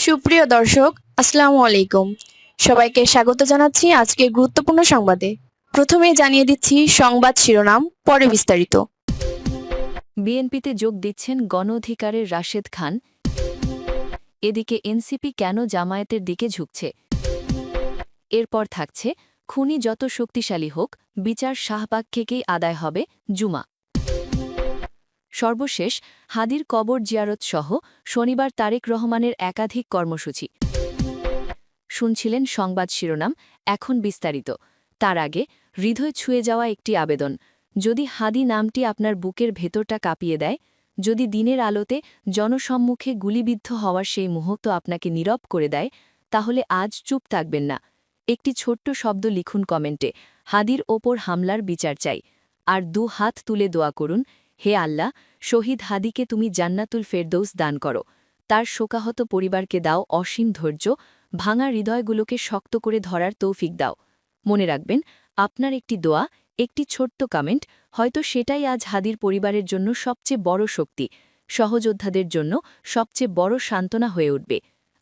সুপ্রিয় দর্শক, আসসালামু আলাইকুম। সবাইকে স্বাগত জানাচ্ছি আজকের গুরুত্বপূর্ণ সংবাদে। প্রথমেই জানিয়ে দিচ্ছি সংবাদ শিরোনাম, পরে বিস্তারিত। বিএনপিতে যোগ দিচ্ছেন গণ অধিকারের রাশেদ খান। এদিকে এনসিপি কেন জামায়াতের দিকে ঝুঁকছে? এরপর থাকছে খুনি যত শক্তিশালী হোক, বিচার শাহবাগ থেকেই আদায় হবে জুমা। সর্বশেষ হাদির কবর জিয়ারত সহ শনিবার তারেক রহমানের একাধিক কর্মসূচি। শুনছিলেন সংবাদ শিরোনাম, এখন বিস্তারিত। তার আগে হৃদয় ছুঁয়ে যাওয়া একটি আবেদন। যদি হাদি নামটি আপনার বুকের ভেতরটা কাঁপিয়ে দেয়, যদি দিনের আলোতে জনসম্মুখে গুলিবিদ্ধ হওয়ার সেই মুহূর্ত আপনাকে নীরব করে দেয়, তাহলে আজ চুপ থাকবেন না। একটি ছোট্ট শব্দ লিখুন কমেন্টে, হাদির ওপর হামলার বিচার চাই। আর 2 হাত তুলে দোয়া করুন, হে আল্লাহ, শহীদ হাদিকে তুমি জান্নাতুল ফেরদৌস দান করো। তার শোকাহত পরিবারকে দাও অসীম ধৈর্য, ভাঙা হৃদয়গুলোকে শক্ত করে ধরার তৌফিক দাও। মনে রাখবেন, আপনার একটি দোয়া, একটি ছোট্ট কমেন্ট, হয়তো সেটাই আজ হাদির পরিবারের জন্য সবচেয়ে বড় শক্তি, সহযোদ্ধাদের জন্য সবচেয়ে বড় সান্ত্বনা হয়ে উঠবে।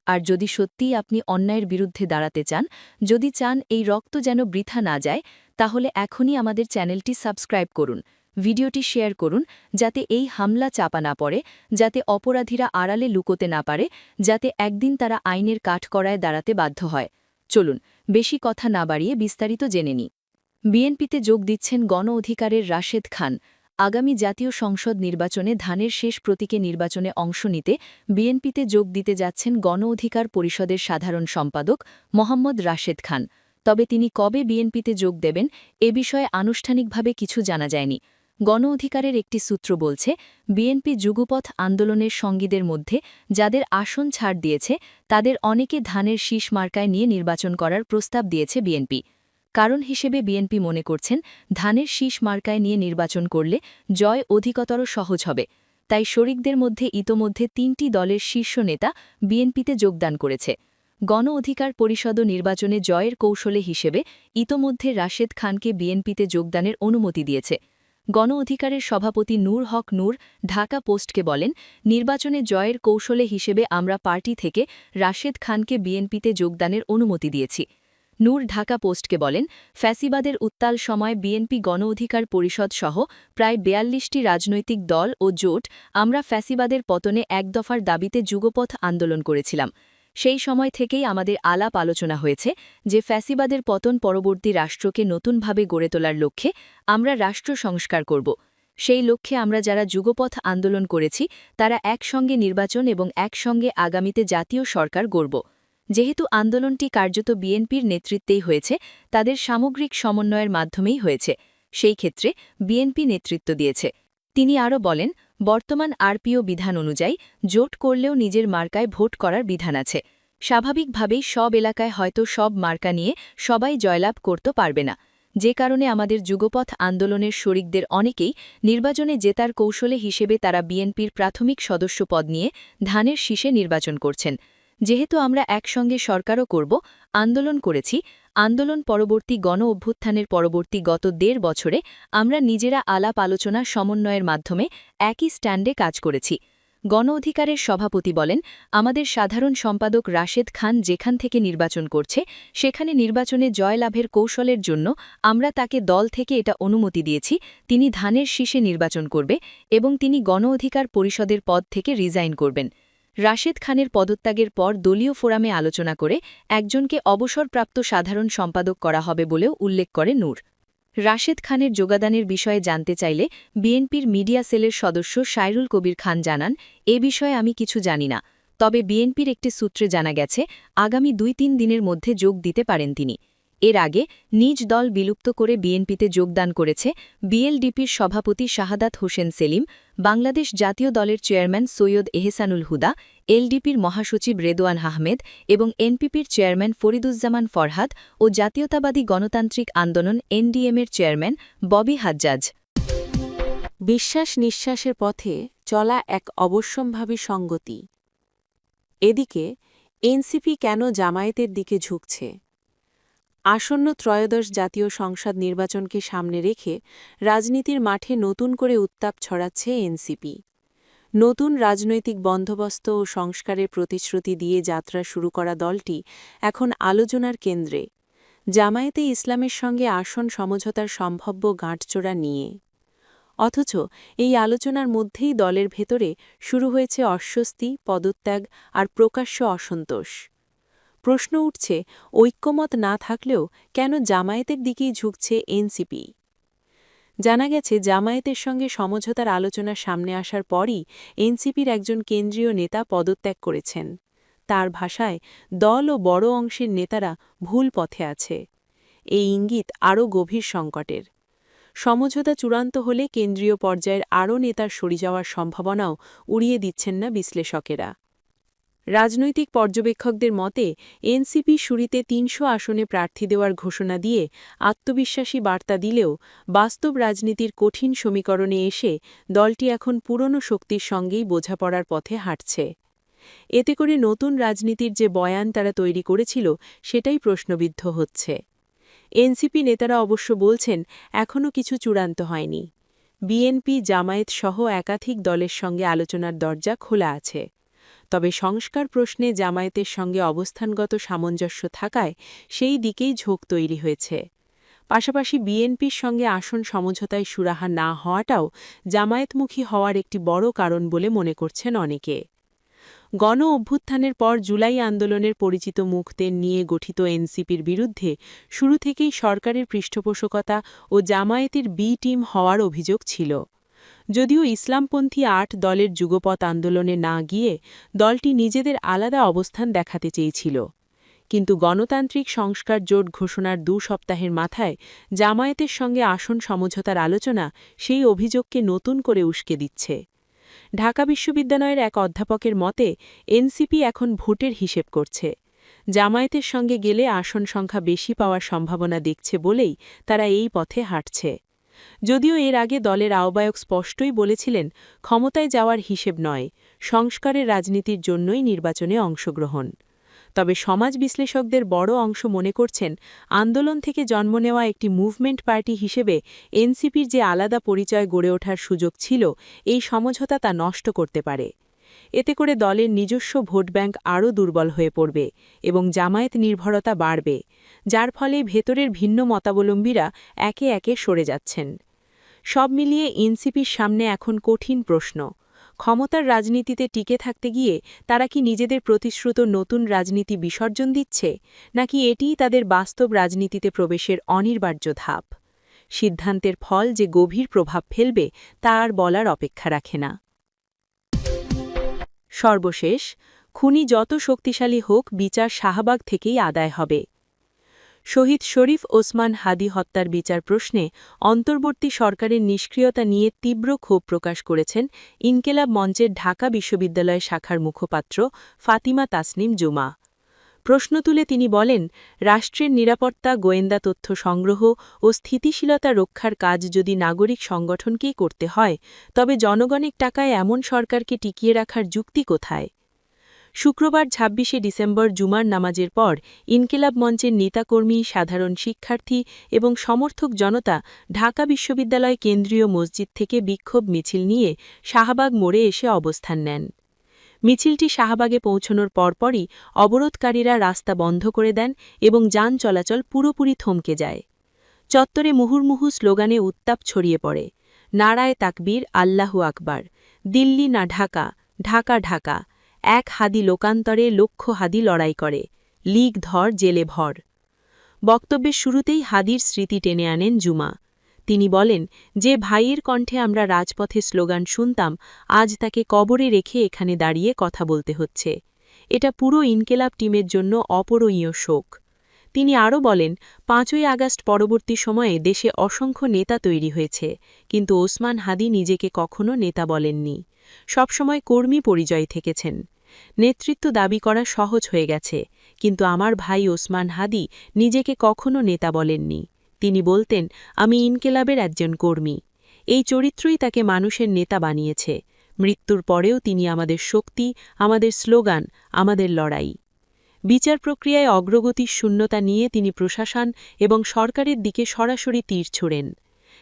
আর যদি সত্যিই আপনি অন্যায়ের বিরুদ্ধে দাঁড়াতে চান, যদি চান এই রক্ত যেন বৃথা না যায়, তাহলে এখনই আমাদের চ্যানেলটি সাবস্ক্রাইব করুন, ভিডিওটি শেয়ার করুন, যাতে এই হামলা চাপা না পড়ে, যাতে অপরাধীরা আড়ালে লুকোতে না পারে, যাতে একদিন তারা আইনের কাঠকড়ায় দাঁড়াতে বাধ্য হয়। চলুন, বেশি কথা না বাড়িয়ে বিস্তারিত জেনে নিই। বিএনপিতে যোগ দিচ্ছেন গণ অধিকারের রাশেদ খান। আগামী জাতীয় সংসদ নির্বাচনে ধানের শেষ প্রতীকে নির্বাচনে অংশ নিতে বিএনপিতে যোগ দিতে যাচ্ছেন গণ অধিকার পরিষদের সাধারণ সম্পাদক মোহাম্মদ রাশেদ খান। তবে তিনি কবে বিএনপিতে যোগ দেবেন এ বিষয়ে আনুষ্ঠানিকভাবে কিছু জানা যায়নি। গণ অধিকারের একটি সূত্র বলছে, বিএনপি যুগপথ আন্দোলনের সঙ্গীদের মধ্যে যাদের আসন ছাড় দিয়েছে, তাদের অনেকে ধানের শীষ মার্কায় নিয়ে নির্বাচন করার প্রস্তাব দিয়েছে বিএনপি। কারণ হিসেবে বিএনপি মনে করছেন, ধানের শীষ মার্কায় নিয়ে নির্বাচন করলে জয় অধিকতর সহজ হবে। তাই শরিকদের মধ্যে ইতোমধ্যে 3টি দলের শীর্ষ নেতা বিএনপিতে যোগদান করেছে। গণ অধিকার পরিষদ নির্বাচনে জয়ের কৌশলে হিসেবে ইতোমধ্যে রাশেদ খানকে বিএনপিতে যোগদানের অনুমতি দিয়েছে। গণ অধিকারের সভাপতি নূর হক নূর ঢাকা পোস্টকে বলেন, নির্বাচনে জয়ের কৌশলে হিসেবে আমরা পার্টি থেকে রাশেদ খানকে বিএনপিতে যোগদানের অনুমতি দিয়েছি। নূর ঢাকা পোস্টকে বলেন, ফ্যাসিবাদের উত্তাল সময় বিএনপি গণ অধিকার পরিষদ সহ প্রায় 42টি রাজনৈতিক দল ও জোট আমরা ফ্যাসিবাদের পতনে এক দফার দাবিতে যুগপথ আন্দোলন করেছিলাম। সেই সময় থেকেই আমাদের আলাপ আলোচনা হয়েছে যে ফ্যাসিবাদের পতন পরবর্তী রাষ্ট্রকে নতুনভাবে গড়ে তোলার লক্ষ্যে আমরা রাষ্ট্র সংস্কার করব। সেই লক্ষ্যে আমরা যারা যুগপথ আন্দোলন করেছি তারা একসঙ্গে নির্বাচন এবং একসঙ্গে আগামীতে জাতীয় সরকার গড়ব। যেহেতু আন্দোলনটি কার্যত বিএনপির নেতৃত্বেই হয়েছে, তাদের সামগ্রিক সমন্বয়ের মাধ্যমেই হয়েছে, সেই ক্ষেত্রে বিএনপি নেতৃত্ব দিয়েছে। তিনি আরও বলেন, বর্তমান আরপিও বিধান অনুযায়ী জোট করলেও নিজের মার্কায় ভোট করার বিধান আছে। স্বাভাবিকভাবেই সব এলাকায় হয়তো সব মার্কা নিয়ে সবাই জয়লাভ করতে পারবে না, যে কারণে আমাদের যুগপথ আন্দোলনের শরিকদের অনেকেই নির্বাচনে জেতার কৌশলে হিসেবে তারা বিএনপির প্রাথমিক সদস্য পদ নিয়ে ধানের শীষে নির্বাচন করছেন। যেহেতু আমরা একসঙ্গে সরকারও করব, আন্দোলন করেছি, আন্দোলন পরবর্তী গণ অভ্যুত্থানের পরবর্তী গত 1.5 বছরে আমরা নিজেরা আলাপ আলোচনা সমন্বয়ের মাধ্যমে একই স্ট্যান্ডে কাজ করেছি। গণ অধিকারের সভাপতি বলেন, আমাদের সাধারণ সম্পাদক রাশেদ খান যেখান থেকে নির্বাচন করছে সেখানে নির্বাচনে জয়লাভের কৌশলের জন্য আমরা তাকে দল থেকে এটা অনুমতি দিয়েছি, তিনি ধানের শীষে নির্বাচন করবে এবং তিনি গণ অধিকার পরিষদের পদ থেকে রিজাইন করবেন। রাশেদ খানের পদত্যাগের পর দলীয় ফোরামে আলোচনা করে একজনকে অবসরপ্রাপ্ত সাধারণ সম্পাদক করা হবে বলেও উল্লেখ করে নূর। রাশেদ খানের যোগদানের বিষয়ে জানতে চাইলে বিএনপির মিডিয়া সেলের সদস্য সাইরুল কবির খান জানান, এ বিষয়ে আমি কিছু জানি না, তবে বিএনপির একটি সূত্রে জানা গেছে আগামী 2-3 দিনের মধ্যে যোগ দিতে পারেন তিনি। এর আগে নিজ দল বিলুপ্ত করে বিএনপিতে যোগদান করেছে বিএলডিপির সভাপতি শাহাদাত হোসেন সেলিম, বাংলাদেশ জাতীয় দলের চেয়ারম্যান সৈয়দ এহসানুল হুদা, এলডিপির মহাসচিব রেদোয়ান আহমেদ এবং এনপিপির চেয়ারম্যান ফরিদুজ্জামান ফরহাদ ও জাতীয়তাবাদী গণতান্ত্রিক আন্দোলন এনডিএমের চেয়ারম্যান ববি হাজ্জাজ। বিশ্বাস নিঃশ্বাসের পথে চলা এক অবশ্যম্ভাবী সঙ্গতি। এদিকে এনসিপি কেন জামায়াতের দিকে ঝুঁকছে? আসন্ন ত্রয়োদশ জাতীয় সংসদ নির্বাচনকে সামনে রেখে রাজনীতির মাঠে নতুন করে উত্তাপ ছড়াচ্ছে এনসিপি। নতুন রাজনৈতিক বন্দোবস্ত ও সংস্কারের প্রতিশ্রুতি দিয়ে যাত্রা শুরু করা দলটি এখন আলোচনার কেন্দ্রে, জামায়াতে ইসলামের সঙ্গে আসন সমঝোতার সম্ভাব্য গাঁটচোড়া নিয়ে। অথচ এই আলোচনার মধ্যেই দলের ভেতরে শুরু হয়েছে অস্বস্তি, পদত্যাগ আর প্রকাশ্য অসন্তোষ। প্রশ্ন উঠছে, ঐক্যমত না থাকলেও কেন জামায়াতের দিকেই ঝুঁকছে এনসিপি? জানা গেছে, জামায়াতের সঙ্গে সমঝোতার আলোচনা সামনে আসার পরই এনসিপির একজন কেন্দ্রীয় নেতা পদত্যাগ করেছেন। তার ভাষায়, দল ও বড় অংশের নেতারা ভুল পথে আছে। এই ইঙ্গিত আরও গভীর সংকটের। সমঝোতা চূড়ান্ত হলে কেন্দ্রীয় পর্যায়ের আরও নেতার সরে যাওয়ার সম্ভাবনাও উড়িয়ে দিচ্ছেন না বিশ্লেষকেরা। রাজনৈতিক পর্যবেক্ষকদের মতে, এনসিপি শুরুতে ৩০০ আসনে প্রার্থী দেওয়ার ঘোষণা দিয়ে আত্মবিশ্বাসী বার্তা দিলেও বাস্তব রাজনীতির কঠিন সমীকরণে এসে দলটি এখন পুরনো শক্তির সঙ্গেই বোঝাপড়ার পথে হাঁটছে। এতে করে নতুন রাজনীতির যে বয়ান তারা তৈরি করেছিল সেটাই প্রশ্নবিদ্ধ হচ্ছে। এনসিপি নেতারা অবশ্য বলছেন, এখনও কিছু চূড়ান্ত হয়নি। বিএনপি, জামায়াত সহ একাধিক দলের সঙ্গে আলোচনার দরজা খোলা আছে। তবে সংস্কার প্রশ্নে জামায়াতের সঙ্গে অবস্থানগত সামঞ্জস্য থাকায় সেই দিকেই ঝোঁক তৈরি হয়েছে। পাশাপাশি বিএনপির সঙ্গে আসন সমঝোতায় সুরাহা না হওয়াটাও জামায়াতমুখী হওয়ার একটি বড় কারণ বলে মনে করছেন অনেকে। গণ অভ্যুত্থানের পর জুলাই আন্দোলনের পরিচিত মুখদের নিয়ে গঠিত এনসিপির বিরুদ্ধে শুরু থেকেই সরকারের পৃষ্ঠপোষকতা ও জামায়াতের বি টিম হওয়ার অভিযোগ ছিল। যদিও ইসলামপন্থী ৮ দলের যুগপৎ আন্দোলনে না গিয়ে দলটি নিজেদের আলাদা অবস্থান দেখাতে চেয়েছিল। কিন্তু গণতান্ত্রিক সংস্কার জোট ঘোষণার ২ সপ্তাহের মাথায় জামায়াতের সঙ্গে আসন সমঝোতার আলোচনা সেই অভিযোগকে নতুন করে উস্কে দিচ্ছে। ঢাকা বিশ্ববিদ্যালয়ের এক অধ্যাপকের মতে, এনসিপি এখন ভোটের হিসেব করছে। জামায়াতের সঙ্গে গেলে আসন সংখ্যা বেশি পাওয়ার সম্ভাবনা দেখছে বলেই তারা এই পথে হাঁটছে। যদিও এর আগে দলের আহ্বায়ক স্পষ্টই বলেছিলেন, ক্ষমতায় যাওয়ার হিসেব নয়, সংস্কারের রাজনীতির জন্যই নির্বাচনে অংশগ্রহণ। তবে সমাজ বিশ্লেষকদের বড় অংশ মনে করছেন, আন্দোলন থেকে জন্ম নেওয়া একটি মুভমেন্ট পার্টি হিসেবে এনসিপির যে আলাদা পরিচয় গড়ে ওঠার সুযোগ ছিল, এই সমঝোতা তা নষ্ট করতে পারে। এতে করে দলের নিজস্ব ভোট ব্যাংক আরও দুর্বল হয়ে পড়বে এবং জামায়াত নির্ভরতা বাড়বে, যার ফলে ভেতরের ভিন্ন মতাবলম্বীরা একে একে সরে যাচ্ছেন। সব মিলিয়ে এনসিপির সামনে এখন কঠিন প্রশ্ন, ক্ষমতার রাজনীতিতে টিকে থাকতে গিয়ে তারা কি নিজেদের প্রতিশ্রুত নতুন রাজনীতি বিসর্জন দিচ্ছে, নাকি এটিই তাদের বাস্তব রাজনীতিতে প্রবেশের অনিবার্য ধাপ? সিদ্ধান্তের ফল যে গভীর প্রভাব ফেলবে তা আর বলার অপেক্ষা রাখে না। সর্বশেষ, খুনি যত শক্তিশালী হোক, বিচার শাহবাগ থেকেই আদায় হবে। শহীদ শরীফ ওসমান হাদি হত্যার বিচার প্রশ্নে অন্তর্বর্তী সরকারের নিষ্ক্রিয়তা নিয়ে তীব্র ক্ষোভ প্রকাশ করেছেন ইনকেলাব মঞ্চের ঢাকা বিশ্ববিদ্যালয় শাখার মুখপাত্র ফাতিমা তাসনিম জুমা। প্রশ্ন তুলে তিনি বলেন, রাষ্ট্রের নিরাপত্তা, গোয়েন্দা তথ্য সংগ্রহ ও স্থিতিশীলতা রক্ষার কাজ যদি নাগরিক সংগঠনকেই করতে হয়, তবে জনগণের টাকায় এমন সরকারকে টিকিয়ে রাখার যুক্তি কোথায়? শুক্রবার ২৬শে ডিসেম্বর জুমার নামাজের পর ইনকিলাব মঞ্চের নেতাকর্মী, সাধারণ শিক্ষার্থী এবং সমর্থক জনতা ঢাকা বিশ্ববিদ্যালয় কেন্দ্রীয় মসজিদ থেকে বিক্ষোভ মিছিল নিয়ে শাহবাগ মোড়ে এসে অবস্থান নেন। মিছিলটি শাহবাগে পৌঁছনোর পরপরই অবরোধকারীরা রাস্তা বন্ধ করে দেন এবং যান চলাচল পুরোপুরি থমকে যায়। চত্বরে মুহুর্মুহু স্লোগানে উত্তাপ ছড়িয়ে পড়ে, নারায়ে তাকবীর, আল্লাহু আকবার, দিল্লি না ঢাকা, ঢাকা ঢাকা, এক হাদি লোকান্তরে লক্ষ হাদি লড়াই করে, লীগ ধর জেলে ভর। বক্তব্যের শুরুতেই হাদির স্মৃতি টেনে আনেন জুমা। তিনি বলেন, যে ভাইয়ের কণ্ঠে আমরা রাজপথে স্লোগান শুনতাম, আজ তাকে কবরে রেখে এখানে দাঁড়িয়ে কথা বলতে হচ্ছে। এটা পুরো ইনকেলাব টিমের জন্য অপূরণীয় শোক। তিনি আরও বলেন, ৫ই আগস্ট পরবর্তী সময়ে দেশে অসংখ্য নেতা তৈরি হয়েছে, কিন্তু ওসমান হাদি নিজেকে কখনো নেতা বলেননি, সবসময় কর্মী পরিচয় থেকেছেন। নেতৃত্ব দাবি করা সহজ হয়ে গেছে, কিন্তু আমার ভাই ওসমান হাদি নিজেকে কখনো নেতা বলেননি। তিনি বলতেন, আমি ইনকেলাবের একজন কর্মী। এই চরিত্রই তাকে মানুষের নেতা বানিয়েছে। মৃত্যুর পরেও তিনি আমাদের শক্তি, আমাদের স্লোগান, আমাদের লড়াই। বিচার প্রক্রিয়ায় অগ্রগতির শূন্যতা নিয়ে তিনি প্রশাসন এবং সরকারের দিকে সরাসরি তীর ছোড়েন।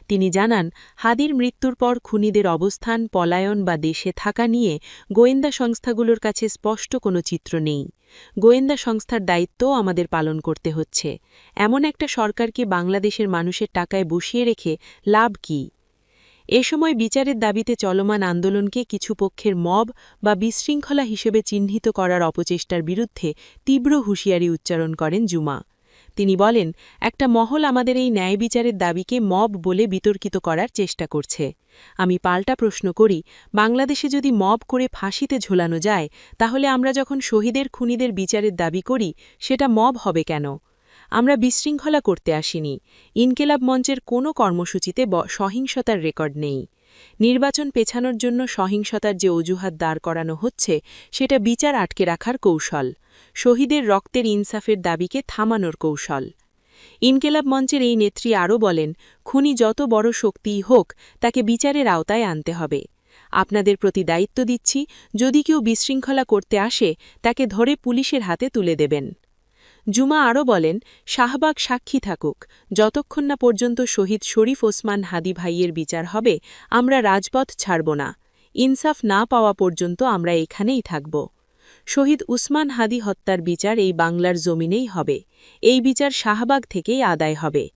তিনি জানান, হাদির মৃত্যুর পর খুনিদের অবস্থান, পলায়ন বা দেশে থাকা নিয়ে গোয়েন্দা সংস্থাগুলোর কাছে স্পষ্ট কোনো চিত্র নেই। গোয়েন্দা সংস্থার দায়িত্বও আমাদের পালন করতে হচ্ছে। এমন একটা সরকারকে বাংলাদেশের মানুষের টাকায় বসিয়ে রেখে লাভ কী? এ সময় বিচারের দাবিতে চলমান আন্দোলনকে কিছু পক্ষের মব বা বিশৃঙ্খলা হিসেবে চিহ্নিত করার অপচেষ্টার বিরুদ্ধে তীব্র হুঁশিয়ারি উচ্চারণ করেন জুমা। তিনি বলেন, একটা মহল আমাদের এই ন্যায় বিচারের দাবিকে মব বলে বিতর্কিত করার চেষ্টা করছে। আমি পাল্টা প্রশ্ন করি, বাংলাদেশে যদি মব করে ফাঁসিতে ঝোলানো যায়, তাহলে আমরা যখন শহীদের খুনিদের বিচারের দাবি করি, সেটা মব হবে কেন? আমরা বিশৃঙ্খলা করতে আসিনি। ইনকিলাব মঞ্চের কোনো কর্মসূচিতে সহিংসতার রেকর্ড নেই। নির্বাচন পেছানোর জন্য সহিংসতার যে অজুহাত দাঁড় করানো হচ্ছে, সেটা বিচার আটকে রাখার কৌশল, শহীদের রক্তের ইনসাফের দাবিকে থামানোর কৌশল। ইনকিলাব মঞ্চের এই নেত্রী আরও বলেন, খুনি যত বড় শক্তিই হোক, তাকে বিচারের আওতায় আনতে হবে। আপনাদের প্রতি দায়িত্ব দিচ্ছি, যদি কেউ বিশৃঙ্খলা করতে আসে, তাকে ধরে পুলিশের হাতে তুলে দেবেন। জুমা আরও বলেন, শাহবাগ সাক্ষী থাকুক, যতক্ষণ না পর্যন্ত শহীদ শরীফ ওসমান হাদি ভাইয়ের বিচার হবে, আমরা রাজপথ ছাড়ব না। ইনসাফ না পাওয়া পর্যন্ত আমরা এখানেই থাকব। শহীদ উসমান হাদি হত্যার বিচার এই বাংলার জমিনেই হবে। এই বিচার শাহবাগ থেকেই আদায় হবে।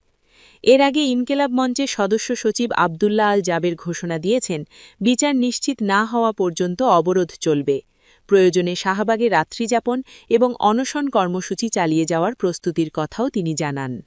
এর আগে ইনকিলাব মঞ্চের সদস্য সচিব আবদুল্লাহ আল জাবের ঘোষণা দিয়েছেন, বিচার নিশ্চিত না হওয়া পর্যন্ত অবরোধ চলবে। প্রয়োজনে শাহবাগে রাত্রিযাপন এবং অনশন কর্মসূচি চালিয়ে যাওয়ার প্রস্তুতির কথাও তিনি জানান।